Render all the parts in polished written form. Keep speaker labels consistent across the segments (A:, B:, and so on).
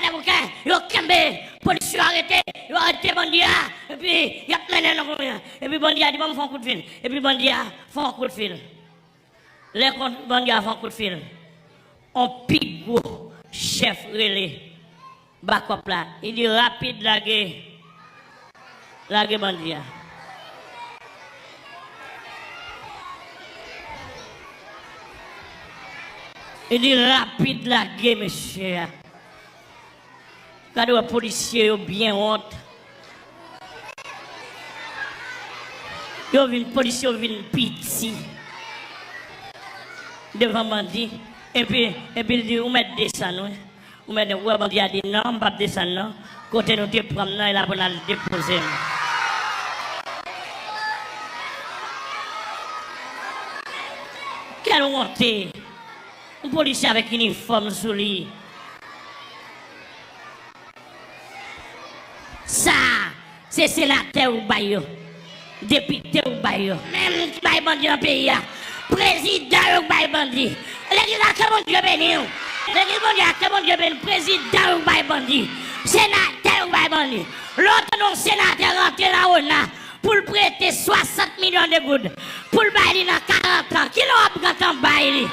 A: les bouquins, ils ont camé, police arrêté, ils ont arrêté bandit, et puis ils ont mené dans le combien. Et puis bandit a dit, bon, font un coup de fil. Et puis bandit a fait un coup de fil. Les bandits a fait un coup de fil. On pique gros, chef relais, bakop là. Il dit rapide la guerre. La guerre bandit. Il dit rapide la guerre, monsieur. Quand les policiers ont bien honte. Ils ont vu une policier, ils ont vu une pitié devant bandit. Et puis il dit, vous mettez descendre. Vous mettez, vous bandit a dit, non, on ne va pas descendre. Côté nous te prendre, il a pour nous déposer. Quelle honte! Un policier avec uniforme sous lui. Ça, c'est sénateur ou baillot, député ou baillot, même qui baille bandit dans le pays, président ou baille bandit. L'église a que mon Dieu béni. L'église mondiale a que mon Dieu béni. Président ou baille bandit. Sénateur ou baille bandit. L'autre non sénateur rentre là-haut pour le prêter 60 millions de gouttes. Pour le bailler dans 40 ans. Qui l'a pris en baille?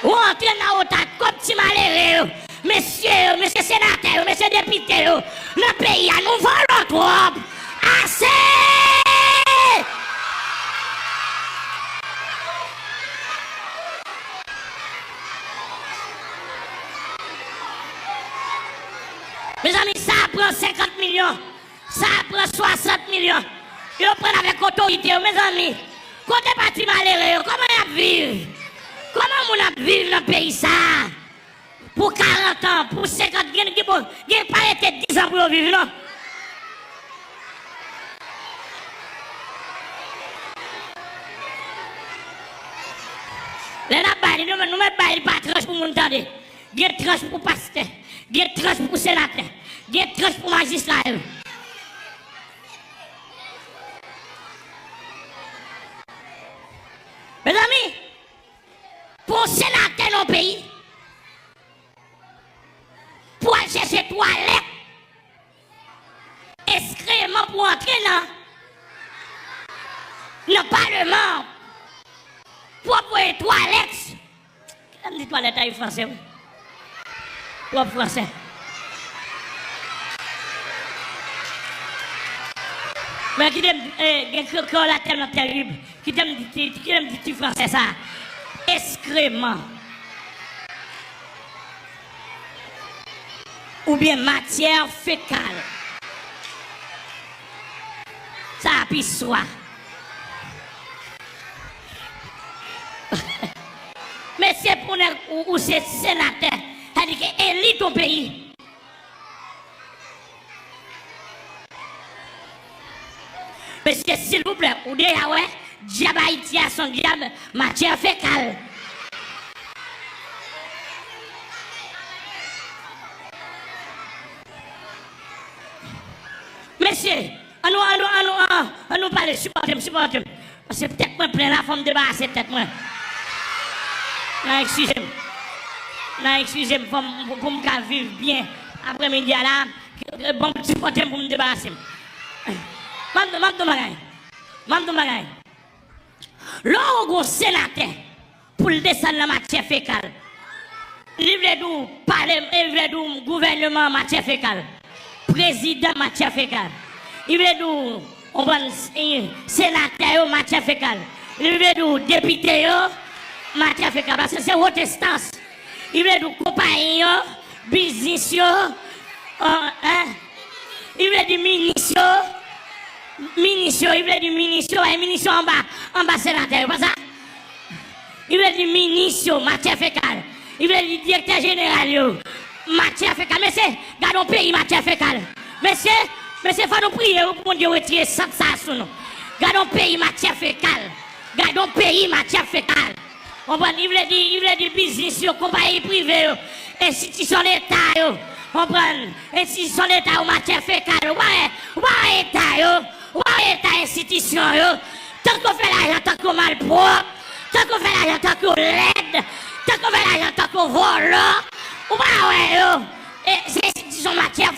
A: Ou entrer dans la tête comme si malheureux, messieurs sénateurs, messieurs députés, le pays a nous volons trop. Assez! Mes amis, ça prend 50 millions, ça prend 60 millions. Ils prennent avec autorité, mes amis. Côté parti malheureux, comment ils vivent? Comment on vivre dans le pays ça? Pour 40 ans, pour 50 ans, il n'y a pas été 10 ans pour vivre, non? Les nabali, nous ne mettons pas tranche pour nous tendre. Il y a tranche pour pasteur, il y a tranche pour sénateur, il y a tranche pour magistrat. Mes amis, pour sénateur dans le pays, pour aller chercher toilette, excrément pour entrer dans le Parlement, pour avoir toilette. Quelle dit toilette à français? Pour français. Mais qui aime la tellement terrible, qui aime dire français ça? Excrément. Ou bien matière fécale. Ça a pu soit. Mais c'est pour nous, ou c'est sénateur, c'est-à-dire que élite ton pays. Parce que s'il vous plaît, ou déjà ouais, diable Haïti a son diable, matière fécale. Messieurs, à nous parler, supportez-moi. Parce que peut-être moi plein la forme de base, c'est peut-être moi. Non, excusez-moi, pour me vivre bien après-midi là, bon, supportez pour me débarrasser. Mamdou Bagay. L'on sénateur pour le descendre la matière fécale. Livre d'où parler, livre d'où gouvernement matière fécale. Président matière fécale. Livre d'où on va sénateur matière fécale. Livre d'où député matière fécale. Parce que c'est haute instance. Livre d'où compagnie, business, livre du ministre. Ministre, il veut du ministre, et ministre en bas sénateur, pas ça? Il veut du ministre, matière fécale. Il veut du directeur général, matière fécale. Monsieur, gardons pays, matière fécale. Monsieur, faut nous prier pour Dieu retirer ça sur nous. Gardons pays, matière fécale. Gardons pays, matière fécale. On va il veut du business, compagnie privée, institution d'État, on prend institution d'État ou matière fécale. Ouais, État, ouais, État, institution, tant qu'on fait l'argent, tant qu'on mal propre, tant qu'on fait l'argent, tant qu'on l'aide, tant qu'on qu'on vole là. Ou pas, ouais, yo. Et c'est son matière